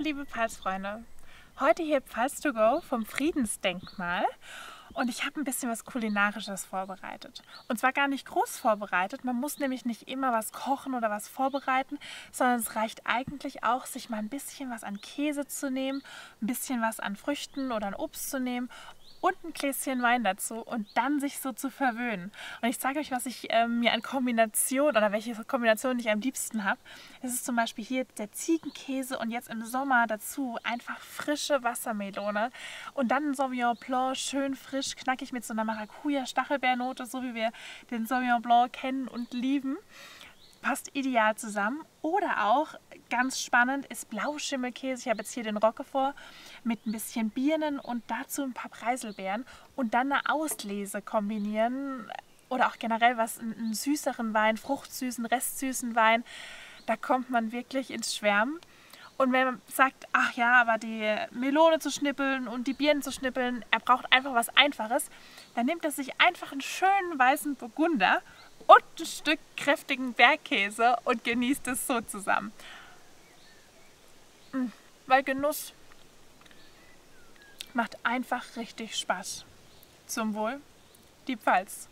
Hallo liebe Pfalzfreunde, heute hier Pfalz to go vom Friedensdenkmal und ich habe ein bisschen was Kulinarisches vorbereitet. Und zwar gar nicht groß vorbereitet, man muss nämlich nicht immer was kochen oder was vorbereiten, sondern es reicht eigentlich auch, sich mal ein bisschen was an Käse zu nehmen, ein bisschen was an Früchten oder an Obst zu nehmen und ein Gläschen Wein dazu und dann sich so zu verwöhnen. Und ich zeige euch, was ich mir an Kombination oder welche Kombination ich am liebsten habe. Es ist zum Beispiel hier der Ziegenkäse und jetzt im Sommer dazu einfach frische Wassermelone und dann ein Sauvignon Blanc, schön frisch, knackig mit so einer Maracuja-Stachelbeernote, so wie wir den Sauvignon Blanc kennen und lieben. Passt ideal zusammen. Oder auch, ganz spannend, ist Blauschimmelkäse. Ich habe jetzt hier den Roquefort mit ein bisschen Birnen und dazu ein paar Preiselbeeren und dann eine Auslese kombinieren. Oder auch generell einen süßeren Wein, fruchtsüßen, restsüßen Wein. Da kommt man wirklich ins Schwärmen. Und wenn man sagt, ach ja, aber die Melone zu schnippeln und die Birnen zu schnippeln, er braucht einfach was Einfaches, dann nimmt er sich einfach einen schönen weißen Burgunder und ein Stück kräftigen Bergkäse und genießt es so zusammen. Weil Genuss macht einfach richtig Spaß. Zum Wohl, die Pfalz.